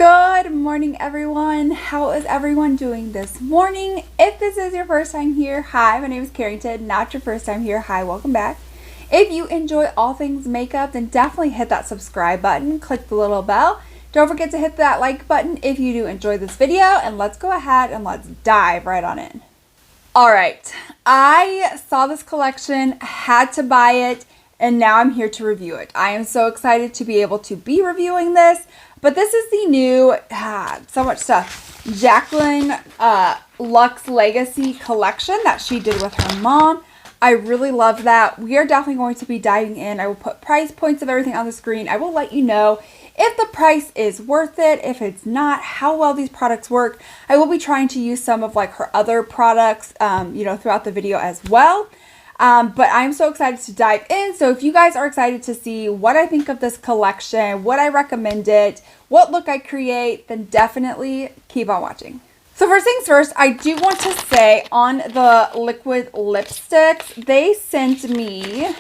Good morning, everyone. How is everyone doing this morning? If this is your first time here, hi, my name is Carrington. Not your first time here, hi, welcome back. If you enjoy all things makeup, then definitely hit that subscribe button, click the little bell. Don't forget to hit that like button if you do enjoy this video, and let's go ahead and let's dive right on in. All right, I saw this collection, had to buy it, and now I'm here to review it. I am so excited to be able to be reviewing this. But this is the new, so much stuff, Jaclyn Luxe Legacy collection that she did with her mom. I really love that. We are definitely going to be diving in. I will put price points of everything on the screen. I will let you know if the price is worth it, if it's not, how well these products work. I will be trying to use some of like her other products, throughout the video as well. But I'm so excited to dive in. So if you guys are excited to see what I think of this collection, what I recommend it, what look I create, then definitely keep on watching. So first things first, I do want to say on the liquid lipsticks, they sent me,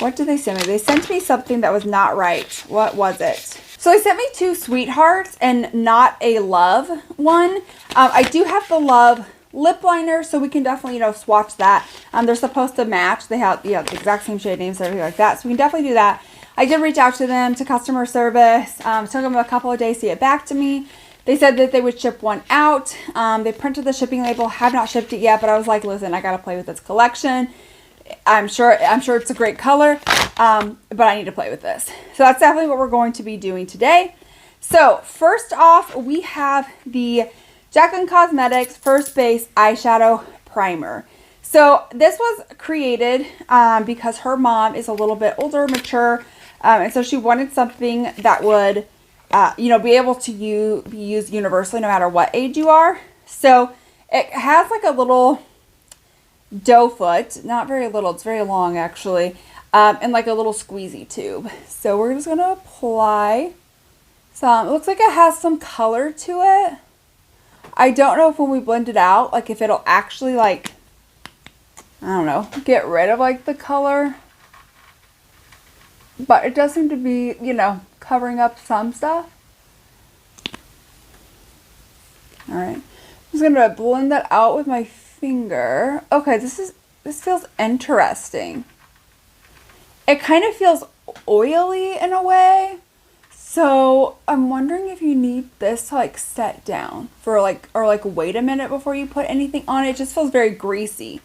what did they send me? They sent me something that was not right. What was it? So they sent me two Sweethearts and not a Love one. I do have the Love lip liner, so we can definitely, swatch that. They're supposed to match. They have, the exact same shade names, everything like that. So we can definitely do that. I did reach out to them, to customer service. Took them a couple of days to get back to me. They said that they would ship one out. They printed the shipping label, have not shipped it yet, but I was like, listen, I gotta play with this collection. I'm sure it's a great color, but I need to play with this. So that's definitely what we're going to be doing today. So first off, we have the Jaclyn Cosmetics First Base Eyeshadow Primer. So this was created because her mom is a little bit older, mature, and so she wanted something that would, be able to be used universally no matter what age you are. So it has like a little doe foot, not very little, it's very long actually, and like a little squeezy tube. So we're just going to apply some. It looks like it has some color to it. I don't know if when we blend it out, like if it'll actually like, I don't know, get rid of like the color. But it does seem to be, covering up some stuff. All right. I'm just going to blend that out with my finger. Okay, this feels interesting. It kind of feels oily in a way. So I'm wondering if you need this to like set down for or wait a minute before you put anything on it. It just feels very greasy.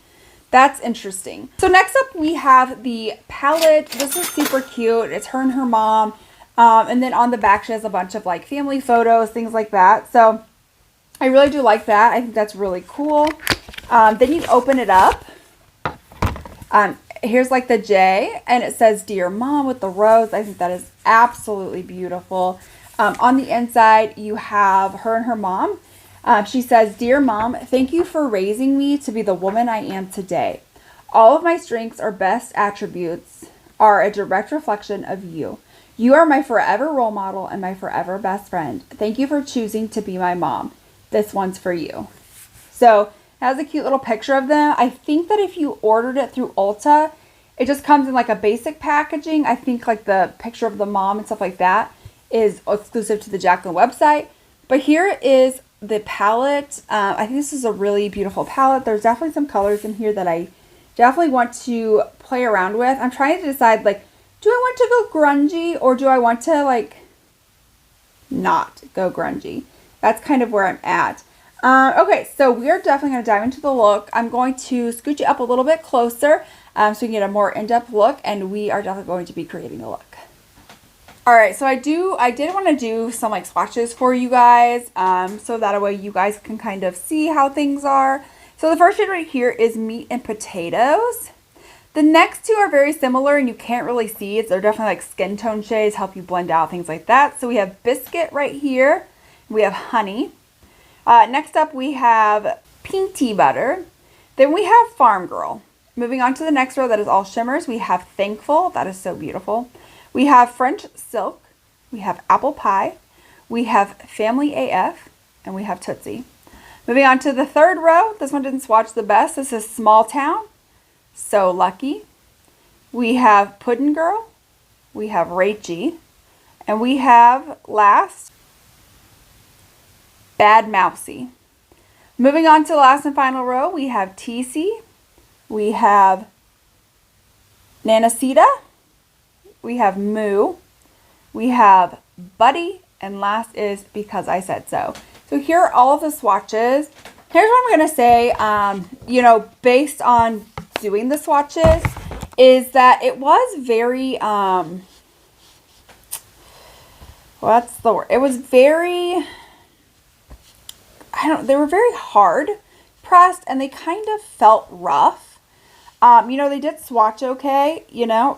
That's interesting. So next up we have the palette. This is super cute. It's her and her mom. And then on the back she has a bunch of like family photos, things like that. So I really do like that. I think that's really cool. Then you open it up. Here's like the J, and it says Dear Mom with the rose. I think that is absolutely beautiful. On the inside, you have her and her mom. She says, Dear Mom, thank you for raising me to be the woman I am today. All of my strengths or best attributes are a direct reflection of you. You are my forever role model and my forever best friend. Thank you for choosing to be my mom. This one's for you. So it has a cute little picture of them. I think that if you ordered it through Ulta, it just comes in like a basic packaging. I think like the picture of the mom and stuff like that is exclusive to the Jaclyn website. But here is the palette. I think this is a really beautiful palette. There's definitely some colors in here that I definitely want to play around with. I'm trying to decide, like, do I want to go grungy or do I want to like not go grungy? That's kind of where I'm at. Okay, so we are definitely going to dive into the look. I'm going to scooch it up a little bit closer so we can get a more in-depth look, and we are definitely going to be creating a look. All right, so I did want to do some like swatches for you guys, so that way you guys can kind of see how things are. So the first shade right here is Meat and Potatoes. The next two are very similar and you can't really see it. They're definitely like skin tone shades, help you blend out, things like that. So we have Biscuit right here. We have Honey. Next up we have Pink Tea Butter. Then we have Farm Girl. Moving on to the next row that is all shimmers, we have Thankful. That is so beautiful. We have French Silk. We have Apple Pie. We have Family AF. And we have Tootsie. Moving on to the third row. This one didn't swatch the best. This is Small Town. So Lucky. We have Puddin' Girl. We have Rachy. And we have last Bad Mousy. Moving on to the last and final row, we have TC, we have Nanacita, we have Moo, we have Buddy, and last is Because I Said So. So here are all of the swatches. Here's what I'm going to say, you know, based on doing the swatches, is that it was very, what's the word? It was very, they were very hard pressed and they kind of felt rough. You know, they did swatch okay, you know,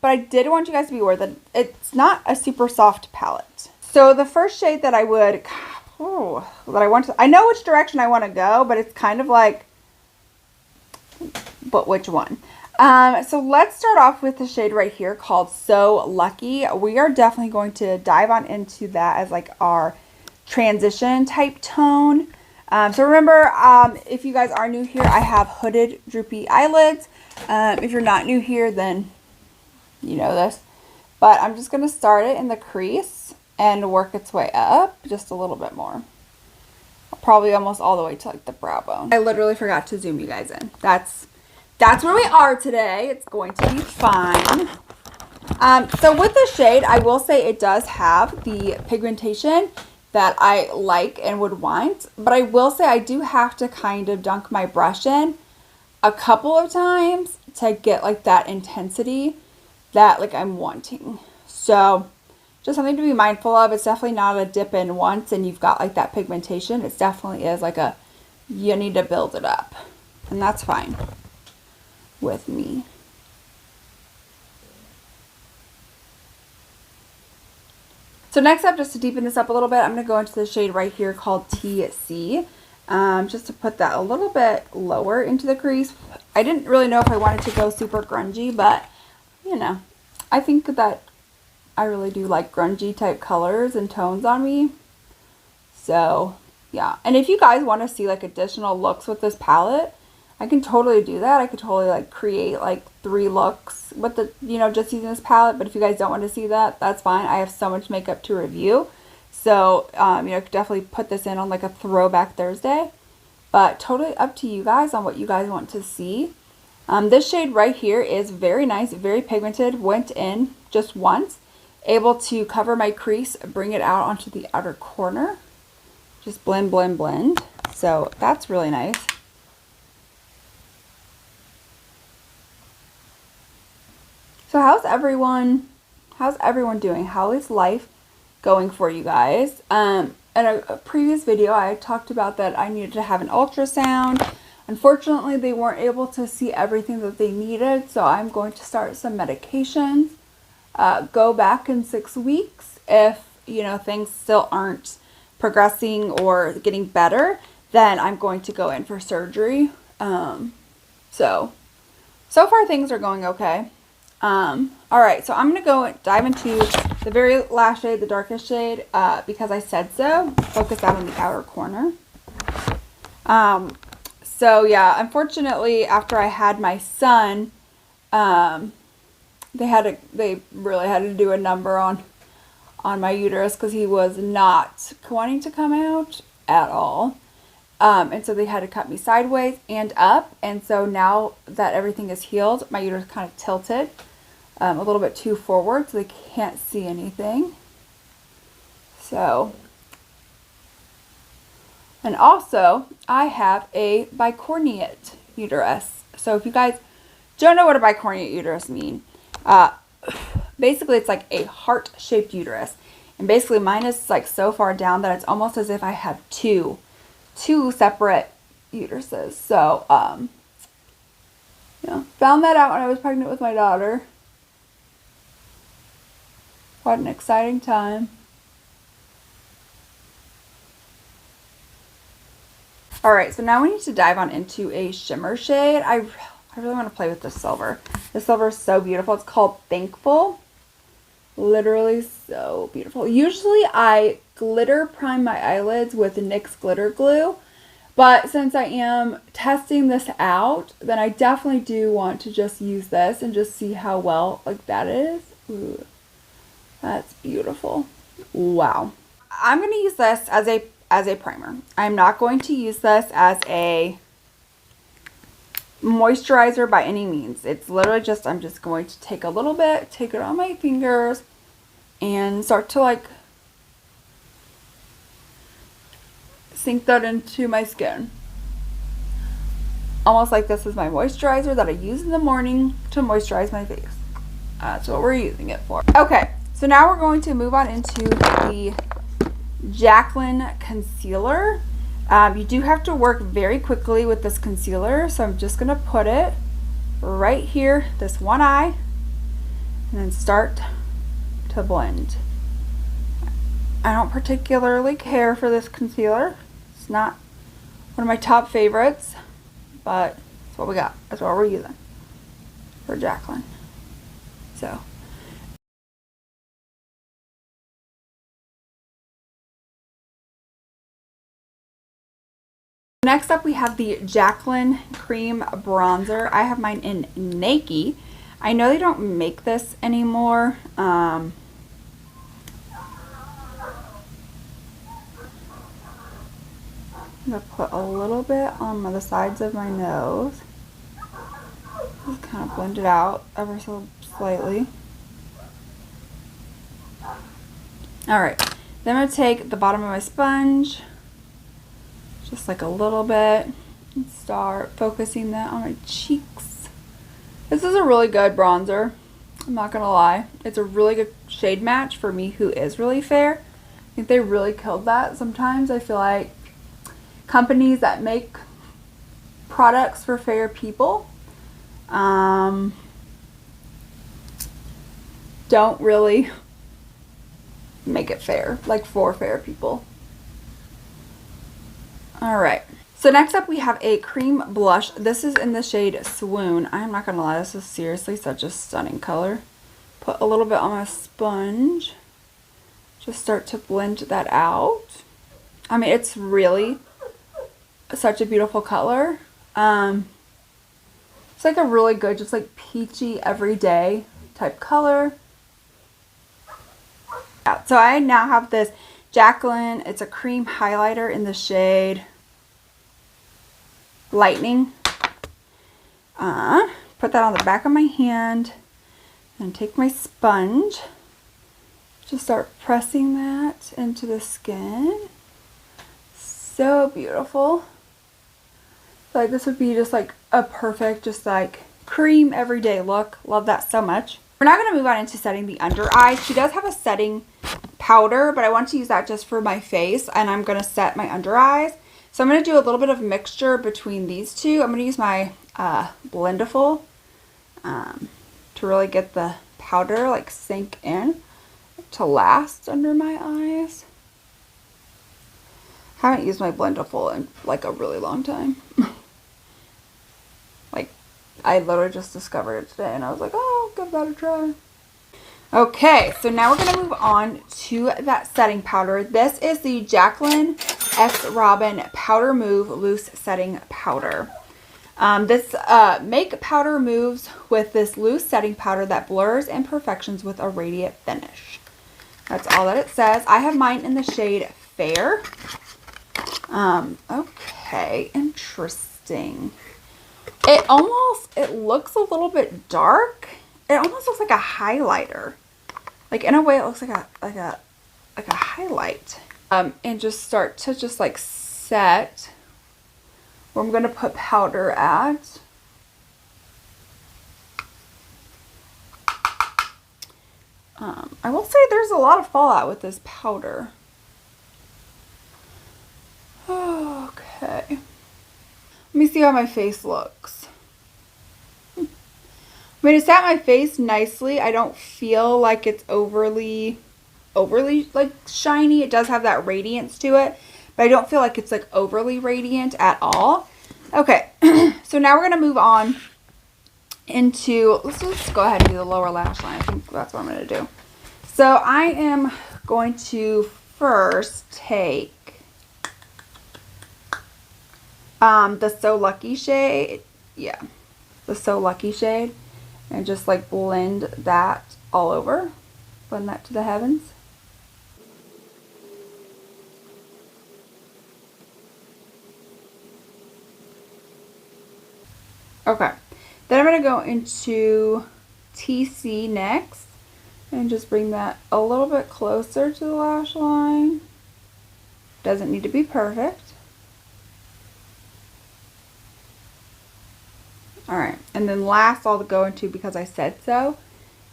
but I did want you guys to be aware that it's not a super soft palette. So the first shade that I would, I know which direction I want to go, but it's kind of like, but which one? So let's start off with the shade right here called So Lucky. We are definitely going to dive on into that as like our transition type tone. So remember, if you guys are new here, I have hooded droopy eyelids. If you're not new here, then you know this. But I'm just going to start it in the crease and work its way up just a little bit more. Probably almost all the way to like the brow bone. I literally forgot to zoom you guys in. That's where we are today. It's going to be fine. So with the shade, I will say it does have the pigmentation that I like and would want. But I will say I do have to kind of dunk my brush in a couple of times to get like that intensity that like I'm wanting. So just something to be mindful of. It's definitely not a dip in once and you've got like that pigmentation. It definitely is like a, you need to build it up. And that's fine with me. So next up, just to deepen this up a little bit, I'm going to go into the shade right here called TC. Just to put that a little bit lower into the crease. I didn't really know if I wanted to go super grungy, but you know, I think that I really do like grungy type colors and tones on me. So yeah, and if you guys want to see like additional looks with this palette, I can totally do that. I could totally like create like 3 looks with the, you know, just using this palette. But if you guys don't want to see that, that's fine. I have so much makeup to review. So, you know, definitely put this in on like a throwback Thursday. But totally up to you guys on what you guys want to see. This shade right here is very nice, very pigmented. Went in just once. Able to cover my crease, bring it out onto the outer corner. Just blend, blend, blend. So that's really nice. So how's everyone doing? How is life going for you guys? In a previous video, I talked about that I needed to have an ultrasound. Unfortunately, they weren't able to see everything that they needed, so I'm going to start some medications. Go back in 6 weeks if, you know, things still aren't progressing or getting better, then I'm going to go in for surgery. So far things are going okay. Alright, so I'm going to go dive into the very last shade, the darkest shade, Because I Said So. Focus out on the outer corner. So yeah, unfortunately, after I had my son, they really had to do a number on my uterus because he was not wanting to come out at all. And so they had to cut me sideways and up. And so now that everything is healed, my uterus kind of tilted a little bit too forward so they can't see anything. So, and also I have a bicornuate uterus. So if you guys don't know what a bicornuate uterus means, basically it's like a heart-shaped uterus. And basically mine is like so far down that it's almost as if I have two separate uteruses. So, yeah, found that out when I was pregnant with my daughter. What an exciting time. Alright, so now we need to dive on into a shimmer shade. I really want to play with this silver. This silver is so beautiful. It's called Thankful. Literally so beautiful. Usually I glitter prime my eyelids with NYX glitter glue. But since I am testing this out, then I definitely do want to just use this and just see how well like that is. Ooh, that's beautiful. Wow. I'm going to use this as a as a primer. I'm not going to use this as a moisturizer by any means. It's literally just, I'm just going to take a little bit, take it on my fingers, and start to like sink that into my skin. Almost like this is my moisturizer that I use in the morning to moisturize my face. That's what we're using it for. Okay, so now we're going to move on into the Jaclyn concealer. You do have to work very quickly with this concealer, so I'm just going to put it right here, this one eye, and then start to blend. I don't particularly care for this concealer. It's not one of my top favorites, but that's what we got. That's what we're using for Jaclyn. So. Next up we have the Jaclyn Cream Bronzer. I have mine in Naked. I know they don't make this anymore. I'm going to put a little bit on the sides of my nose. Just kind of blend it out ever so slightly. Alright, then I'm going to take the bottom of my sponge, just like a little bit, and start focusing that on my cheeks. This is a really good bronzer, I'm not gonna lie. It's a really good shade match for me who is really fair. I think they really killed that. Sometimes I feel like companies that make products for fair people don't really make it fair, like for fair people. Alright, so next up we have a cream blush. This is in the shade Swoon. I'm not gonna lie, this is seriously such a stunning color. Put a little bit on my sponge. Just start to blend that out. I mean, it's really such a beautiful color. It's like a really good, just like peachy everyday type color. Yeah, so I now have this Jaclyn, it's a cream highlighter in the shade Lightning. Put that on the back of my hand and take my sponge. Just start pressing that into the skin. So beautiful. Like this would be just like a perfect, just like cream everyday look. Love that so much. We're now going to move on into setting the under eyes. She does have a setting powder, but I want to use that just for my face, and I'm going to set my under eyes. So I'm going to do a little bit of mixture between these two. I'm going to use my Blvd to really get the powder like sink in to last under my eyes. I haven't used my Blvd in like a really long time. Like I literally just discovered it today and I was like, oh, give that a try. Okay, so now we're going to move on to that setting powder. This is the Jaclyn X Robin Powder Move Loose Setting Powder. This make powder moves with this loose setting powder that blurs imperfections with a radiant finish. That's all that it says. I have mine in the shade Fair. Okay, interesting. It looks a little bit dark. It almost looks like a highlighter. Like in a way it looks like a highlight. And just start to just like set where I'm going to put powder at. I will say there's a lot of fallout with this powder. Okay. Let me see how my face looks. I mean, it's at my face nicely. I don't feel like it's overly like shiny. It does have that radiance to it, but I don't feel like it's like overly radiant at all. Okay, so now we're going to move on into, let's just go ahead and do the lower lash line. I think that's what I'm going to do. So I am going to first take the So Lucky shade. Yeah, the So Lucky shade. And just like blend that all over. Blend that to the heavens. Okay. Then I'm going to go into TC next and just bring that a little bit closer to the lash line. Doesn't need to be perfect. Alright, and then last I'll go into Because I Said So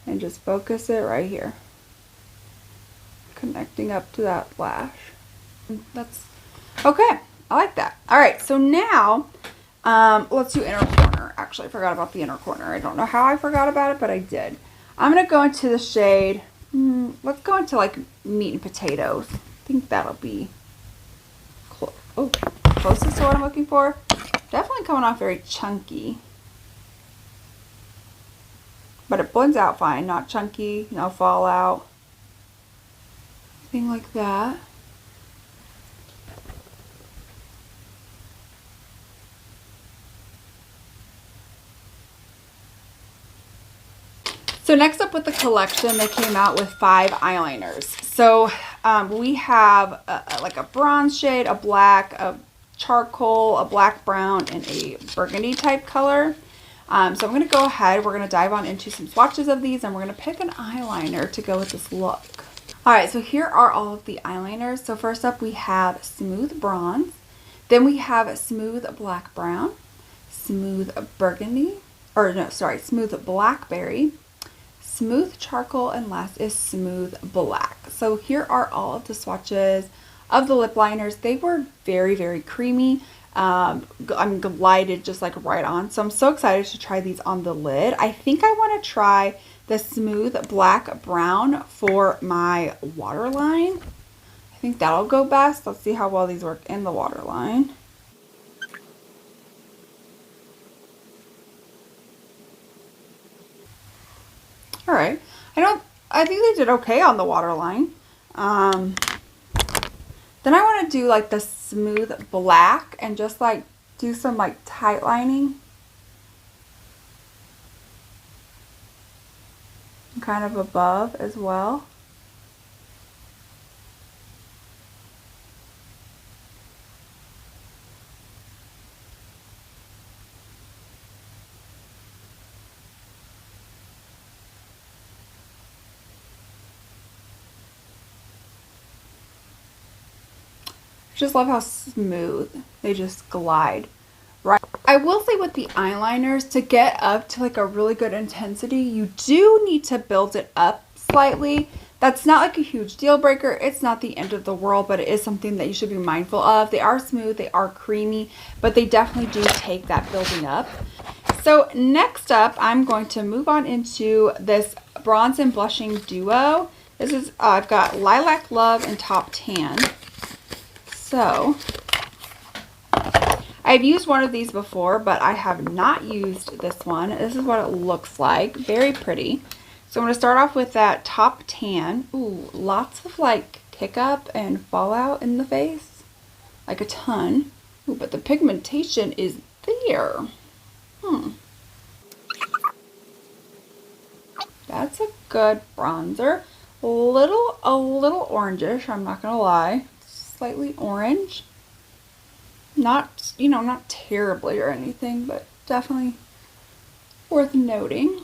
and just focus it right here. Connecting up to that lash. That's okay. I like that. Alright, so now let's do inner corner. Actually, I forgot about the inner corner. I don't know how I forgot about it, but I did. I'm going to go into the shade, let's go into like Meat and Potatoes. I think that'll be closest to what I'm looking for. Definitely coming off very chunky. But it blends out fine. Not chunky, no fallout. Anything like that. So next up with the collection, they came out with 5 eyeliners. So we have like a bronze shade, a black, a charcoal, a black brown, and a burgundy type color. So I'm going to go ahead. We're going to dive on into some swatches of these, and we're going to pick an eyeliner to go with this look. Alright, so here are all of the eyeliners. So first up we have Smooth Bronze. Then we have Smooth Black Brown, Smooth Burgundy, Smooth Blackberry, Smooth Charcoal, and last is Smooth Black. So here are all of the swatches of the lip liners. They were very, very creamy. I'm glided just like right on. So I'm so excited to try these on the lid. I think I want to try the Smooth Black Brown for my waterline. I think that'll go best. Let's see how well these work in the waterline. All right. I think they did okay on the waterline. Then I want to do like the Smooth Black and just like do some like tight lining. Kind of above as well. Just love how smooth they just glide. Right. I will say with the eyeliners, to get up to like a really good intensity, you do need to build it up slightly. That's not like a huge deal breaker. It's not the end of the world, but it is something that you should be mindful of. They are smooth, they are creamy, but they definitely do take that building up. So next up, I'm going to move on into this bronze and blushing duo. This is, I've got Lilac Love and Top Tan. So I've used one of these before, but I have not used this one. This is what it looks like. Very pretty. So I'm going to start off with that Top Tan. Ooh, lots of like pickup and fallout in the face. Like a ton. Ooh, but the pigmentation is there. That's a good bronzer. A little orangish, I'm not going to lie. Slightly orange. Not, you know, not terribly or anything, but definitely worth noting.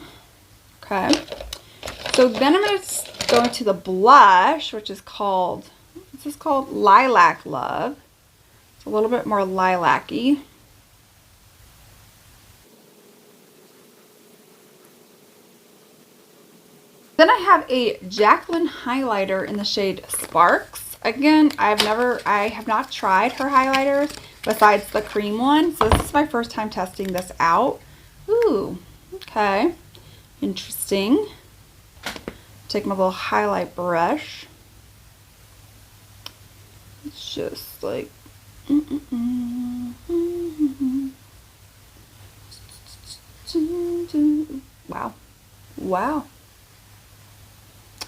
Okay. So then I'm going to go into the blush, which is called, this is called Lilac Love. It's a little bit more lilac-y. Then I have a Jaclyn highlighter in the shade Sparks. Again, I have not tried her highlighters besides the cream one. So this is my first time testing this out. Ooh, okay. Interesting. Take my little highlight brush. It's just like, wow. Wow.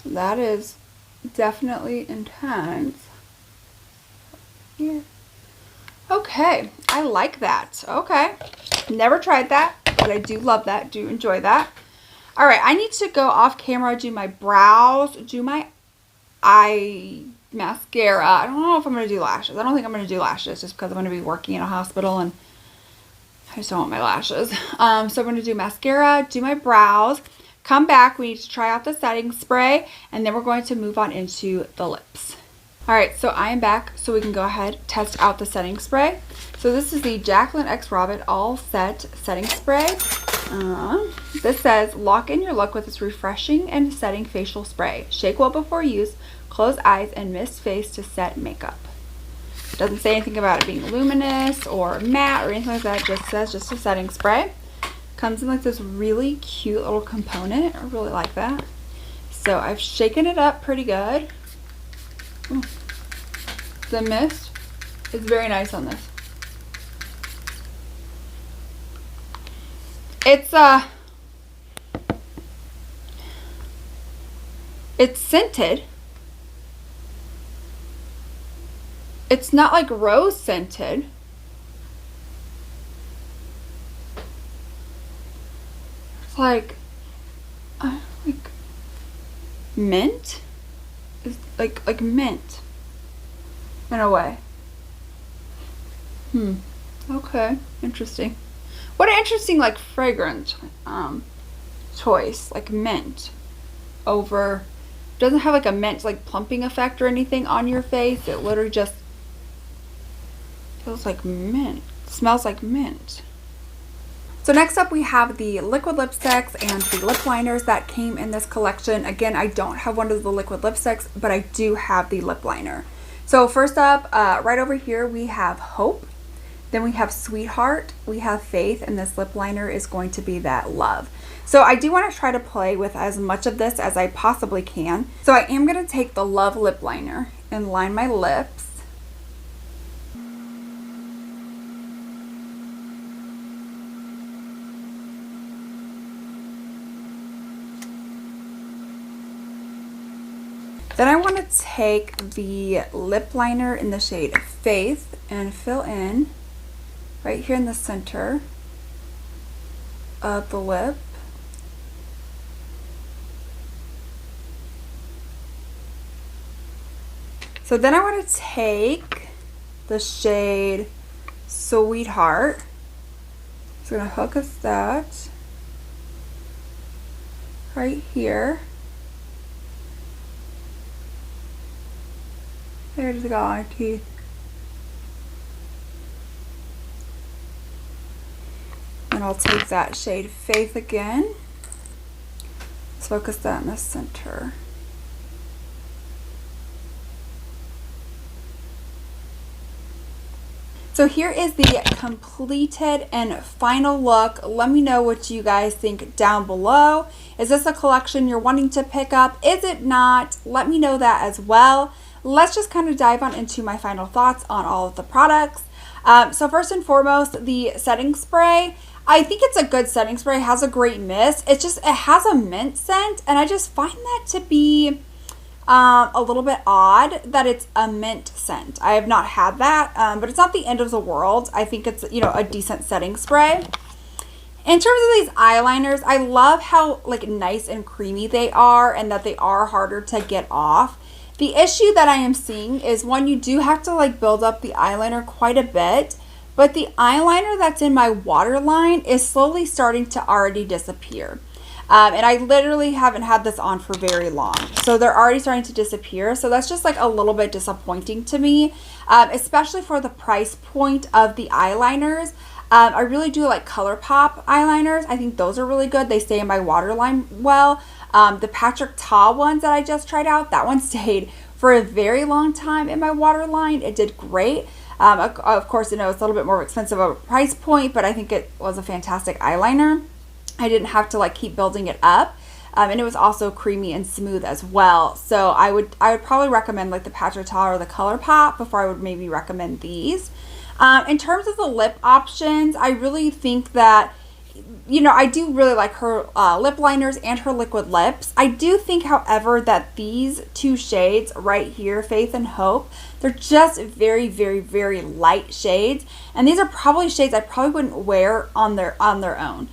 That is definitely intense. Yeah. Okay, I like that. Okay. Never tried that, but I do love that. Do enjoy that. All right, I need to go off camera, do my brows, do my eye mascara. I don't know if I'm going to do lashes. I don't think I'm going to do lashes just because I'm going to be working in a hospital and I just don't want my lashes. So I'm going to do mascara, do my brows, come back. We need to try out the setting spray, and then we're going to move on into the lips. All right, so I am back, so we can go ahead test out the setting spray. So this is the Jaclyn X Robin All Set Setting Spray. This says, lock in your look with this refreshing and setting facial spray. Shake well before use, close eyes, and mist face to set makeup. It doesn't say anything about it being luminous or matte or anything like that. It just says just a setting spray. Comes in like this really cute little component. I really like that. So I've shaken it up pretty good. Ooh. The mist is very nice on this. It's scented. It's not like rose scented. It's like mint. It's like mint in a way. Okay, interesting. What an interesting like fragrance choice, like mint over, doesn't have like a mint like plumping effect or anything on your face. It literally just feels like mint, smells like mint. So next up we have the liquid lipsticks and the lip liners that came in this collection. Again, I don't have one of the liquid lipsticks, but I do have the lip liner. So first up, right over here we have Hope. Then we have Sweetheart, we have Faith, and this lip liner is going to be that Love. So I do want to try to play with as much of this as I possibly can. So I am going to take the Love lip liner and line my lips. Then I want to take the lip liner in the shade Faith and fill in right here in the center of the lip. So then I want to take the shade Sweetheart. Just going to hook us that right here. There's the got my teeth. And I'll take that shade Faith again. Let's focus that in the center. So here is the completed and final look. Let me know what you guys think down below. Is this a collection you're wanting to pick up? Is it not? Let me know that as well. Let's just kind of dive on into my final thoughts on all of the products. So first and foremost, the setting spray. I think it's a good setting spray. It has a great mist. It has a mint scent, and I just find that to be a little bit odd that it's a mint scent. I have not had that, but it's not the end of the world. I think it's, you know, a decent setting spray. In terms of these eyeliners, I love how like nice and creamy they are and that they are harder to get off. The issue that I am seeing is one, you do have to like build up the eyeliner quite a bit, but the eyeliner that's in my waterline is slowly starting to already disappear. And I literally haven't had this on for very long. So they're already starting to disappear. So that's just like a little bit disappointing to me, especially for the price point of the eyeliners. I really do like ColourPop eyeliners. I think those are really good. They stay in my waterline well. The Patrick Ta ones that I just tried out, that one stayed for a very long time in my waterline. It did great. Of course, you know, it's a little bit more expensive of a price point, but I think it was a fantastic eyeliner. I didn't have to like keep building it up. And it was also creamy and smooth as well. So I would probably recommend like the Patrick Ta or the ColourPop before I would maybe recommend these. In terms of the lip options, I really think that, you know, I do really like her lip liners and her liquid lips. I do think, however, that these two shades right here, Faith and Hope, they're just very, very, very light shades. And these are probably shades I probably wouldn't wear on their own.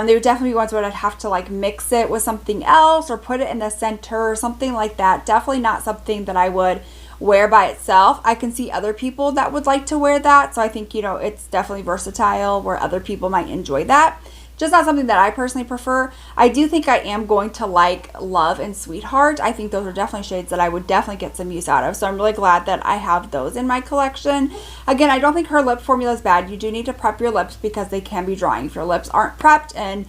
They would definitely be ones where I'd have to like mix it with something else or put it in the center or something like that. Definitely not something that I would wear by itself. I can see other people that would like to wear that. So I think, you know, it's definitely versatile where other people might enjoy that. Just not something that I personally prefer. I do think I am going to like Love and Sweetheart. I think those are definitely shades that I would definitely get some use out of. So I'm really glad that I have those in my collection. Again, I don't think her lip formula is bad. You do need to prep your lips because they can be drying if your lips aren't prepped and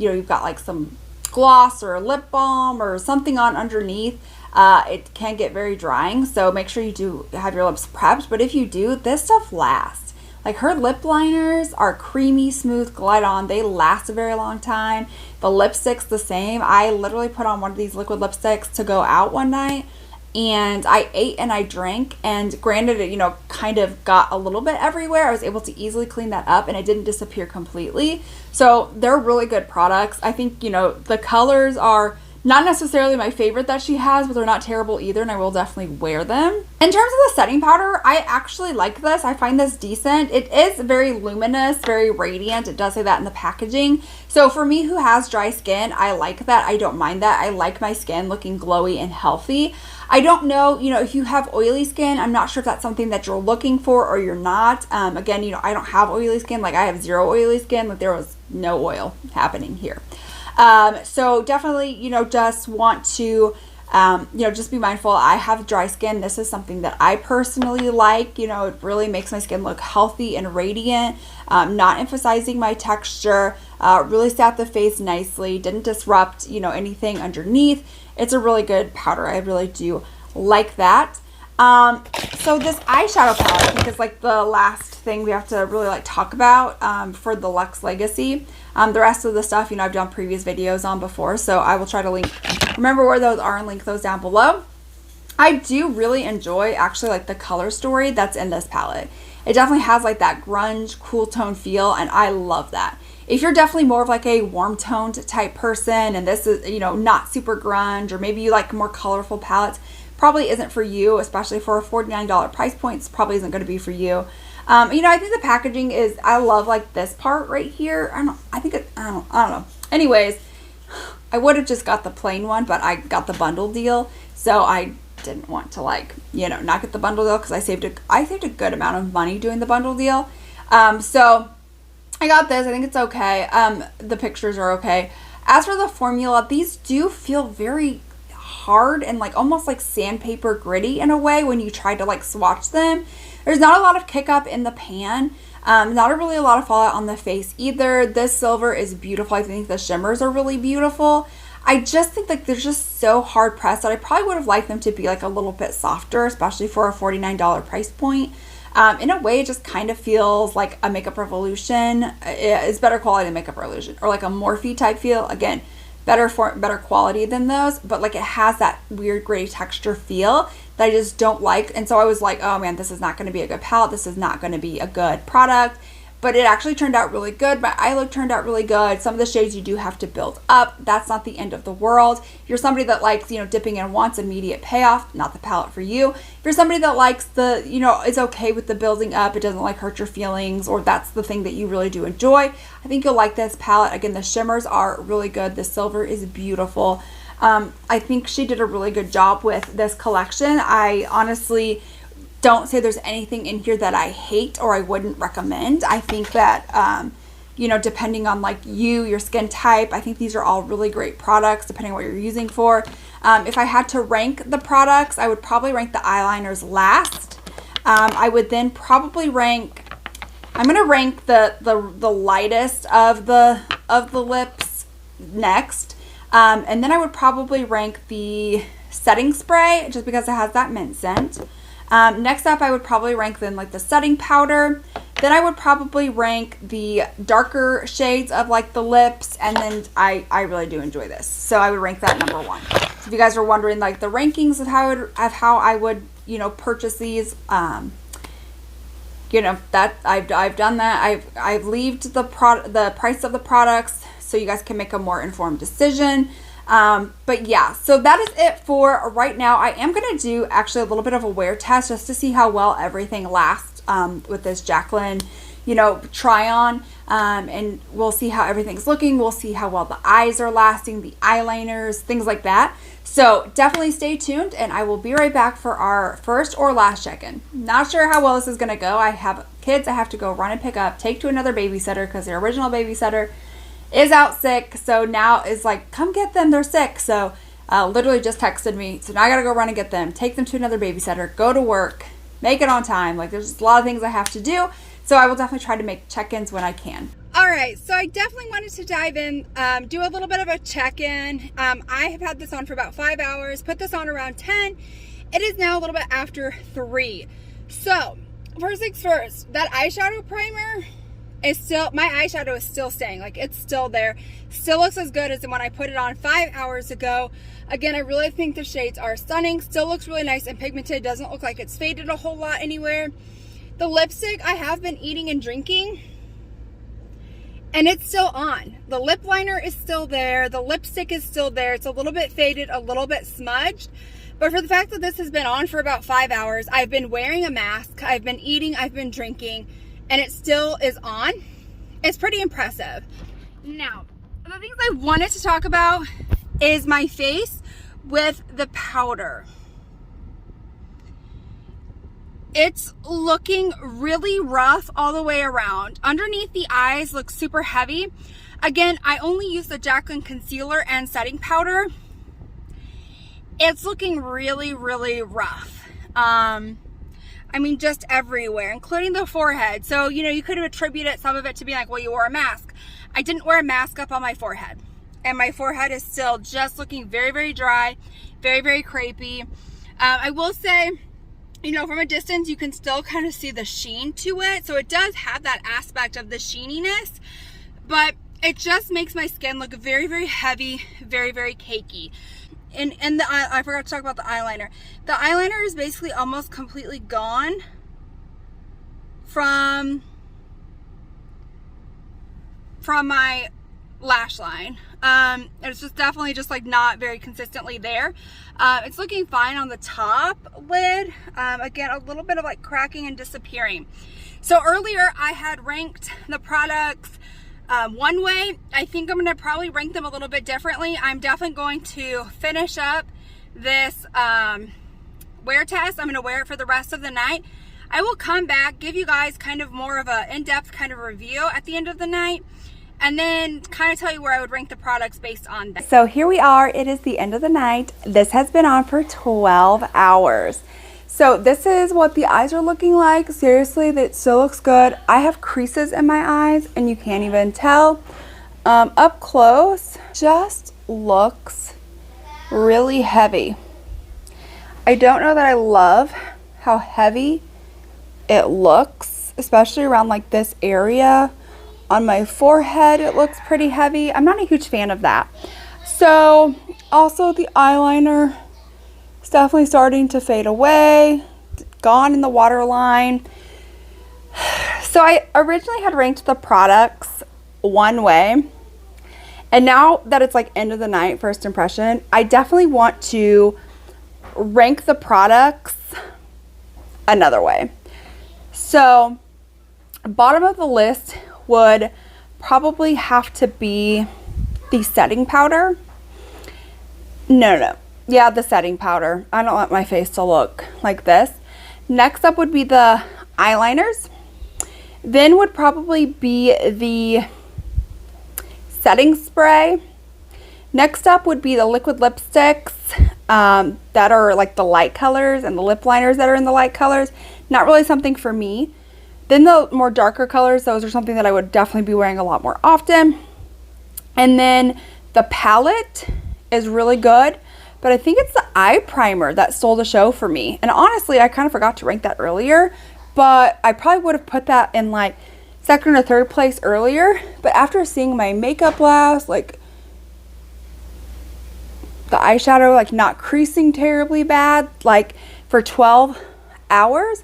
you know, you've got like some gloss or a lip balm or something on underneath. It can get very drying. So make sure you do have your lips prepped. But if you do, this stuff lasts. Like her lip liners are creamy, smooth, glide on. They last a very long time. The lipstick's the same. I literally put on one of these liquid lipsticks to go out one night, and I ate and I drank, and granted it, you know, kind of got a little bit everywhere. I was able to easily clean that up and it didn't disappear completely. So they're really good products. I think, you know, the colors are not necessarily my favorite that she has, but they're not terrible either, and I will definitely wear them. In terms of the setting powder, I actually like this. I find this decent. It is very luminous, very radiant. It does say that in the packaging. So for me who has dry skin, I like that. I don't mind that. I like my skin looking glowy and healthy. I don't know, you know, if you have oily skin, I'm not sure if that's something that you're looking for or you're not. Again, you know, I don't have oily skin. Like I have zero oily skin. Like there was no oil happening here. So definitely, you know, just want to, you know, just be mindful. I have dry skin. This is something that I personally like. You know, it really makes my skin look healthy and radiant, not emphasizing my texture, really sat the face nicely, didn't disrupt, you know, anything underneath. It's a really good powder. I really do like that. So this eyeshadow palette, I think, is like the last thing we have to really like talk about for the Luxe Legacy. The rest of the stuff, you know, I've done previous videos on before, so I will try to remember where those are and link those down below. I do really enjoy actually like the color story that's in this palette. It definitely has like that grunge, cool tone feel, and I love that. If you're definitely more of like a warm toned type person and this is, you know, not super grunge, or maybe you like more colorful palettes, probably isn't for you, especially for a $49 price point. It's probably isn't going to be for you. You know, I think the packaging is, I love like this part right here. I don't know. Anyways, I would have just got the plain one, but I got the bundle deal. So I didn't want to like, you know, not get the bundle deal because I saved a good amount of money doing the bundle deal. So I got this. I think it's okay. The pictures are okay. As for the formula, these do feel very hard and like almost like sandpaper gritty in a way when you try to like swatch them. There's not a lot of kick up in the pan. Not really a lot of fallout on the face either. This silver is beautiful. I think the shimmers are really beautiful. I just think like they're just so hard pressed that I probably would have liked them to be like a little bit softer, especially for a $49 price point. In a way, it just kind of feels like a Makeup Revolution. It's better quality than Makeup Revolution, or like a Morphe type feel. Again, better quality than those, but like it has that weird gritty texture feel that I just don't like. And so I was like, oh man, this is not going to be a good palette. This is not going to be a good product. But it actually turned out really good. My eye look turned out really good. Some of the shades you do have to build up. That's not the end of the world. If you're somebody that likes, you know, dipping in, wants immediate payoff, not the palette for you. If you're somebody that likes the, you know, is okay with the building up, it doesn't like hurt your feelings, or that's the thing that you really do enjoy, I think you'll like this palette. Again, the shimmers are really good. The silver is beautiful. I think she did a really good job with this collection. I honestly don't say there's anything in here that I hate or I wouldn't recommend. I think that, you know, depending on like your skin type, I think these are all really great products depending on what you're using for. If I had to rank the products, I would probably rank the eyeliners last. I would then probably rank, I'm going to rank the lightest of the lips next. And then I would probably rank the setting spray just because it has that mint scent. Next up, I would probably rank then like the setting powder. Then I would probably rank the darker shades of like the lips, and then I really do enjoy this, so I would rank that number one. So if you guys are wondering like the rankings of how I would you know purchase these, you know that I've done that. I've left the price of the products so you guys can make a more informed decision. But yeah, so that is it for right now. I am going to do actually a little bit of a wear test just to see how well everything lasts with this Jaclyn, you know, try on, and we'll see how everything's looking. We'll see how well the eyes are lasting, the eyeliners, things like that. So definitely stay tuned, and I will be right back for our first or last check-in. Not sure how well this is going to go. I have kids I have to go run and pick up, take to another babysitter because their original babysitter is out sick. So now is like, come get them, they're sick. So literally just texted me. So now I got to go run and get them, take them to another babysitter, go to work, make it on time. Like, there's a lot of things I have to do. So I will definitely try to make check-ins when I can. All right, so I definitely wanted to dive in, do a little bit of a check-in. I have had this on for about 5 hours, put this on around 10. It is now a little bit after 3. So, first things first, that eyeshadow primer is still, my eyeshadow is still staying. Like, it's still there. Still looks as good as when I put it on 5 hours ago. Again, I really think the shades are stunning. Still looks really nice and pigmented. Doesn't look like it's faded a whole lot anywhere. The lipstick I have been eating and drinking, and it's still on. The lip liner is still there. The lipstick is still there. It's a little bit faded, a little bit smudged. But for the fact that this has been on for about 5 hours, I've been wearing a mask, I've been eating, I've been drinking, and it still is on. It's pretty impressive. Now, the things I wanted to talk about is my face with the powder. It's looking really rough all the way around. Underneath the eyes looks super heavy. Again, I only use the Jaclyn concealer and setting powder. It's looking really, really rough. I mean, just everywhere, including the forehead. So, you know, you could have attributed some of it to being like, well, you wore a mask. I didn't wear a mask up on my forehead. And my forehead is still just looking very, very dry, very, very crepey. I will say, you know, from a distance, you can still kind of see the sheen to it. So it does have that aspect of the sheeniness, but it just makes my skin look very, very heavy, very, very cakey. And I forgot to talk about the eyeliner. The eyeliner is basically almost completely gone from my lash line. It's just definitely just like not very consistently there. It's looking fine on the top lid. Again, a little bit of like cracking and disappearing. So earlier I had ranked the products one way. I think I'm going to probably rank them a little bit differently. I'm definitely going to finish up this wear test. I'm going to wear it for the rest of the night. I will come back, give you guys kind of more of a in-depth kind of review at the end of the night, and then kind of tell you where I would rank the products based on that. So here we are. It is the end of the night. This has been on for 12 hours. So this is what the eyes are looking like. Seriously, that still looks good. I have creases in my eyes and you can't even tell. Up close, just looks really heavy. I don't know that I love how heavy it looks, especially around like this area. On my forehead, it looks pretty heavy. I'm not a huge fan of that. So also the eyeliner is definitely starting to fade away, gone in the waterline. So I originally had ranked the products one way, and now that it's like end of the night, first impression, I definitely want to rank the products another way. So bottom of the list would probably have to be the setting powder. No. Yeah, the setting powder. I don't want my face to look like this. Next up would be the eyeliners. Then would probably be the setting spray. Next up would be the liquid lipsticks that are like the light colors, and the lip liners that are in the light colors. Not really something for me. Then the more darker colors, those are something that I would definitely be wearing a lot more often. And then the palette is really good, but I think it's the eye primer that stole the show for me. And honestly, I kind of forgot to rank that earlier, but I probably would have put that in like second or third place earlier. But after seeing my makeup last, like the eyeshadow like not creasing terribly bad, like for 12 hours,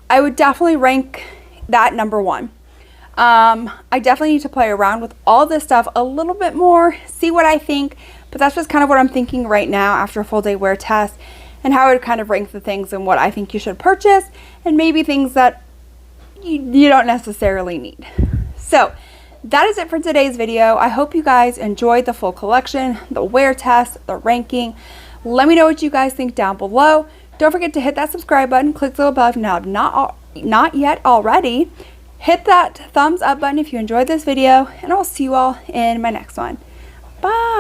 I would definitely rank that number one. I definitely need to play around with all this stuff a little bit more, see what I think, but that's just kind of what I'm thinking right now after a full day wear test, and how I would kind of rank the things and what I think you should purchase, and maybe things that you don't necessarily need. So that is it for today's video. I hope you guys enjoyed the full collection, the wear test, the ranking. Let me know what you guys think down below. Don't forget to hit that subscribe button, click the little bell if you have not yet already. Hit that thumbs up button if you enjoyed this video, and I'll see you all in my next one. Bye!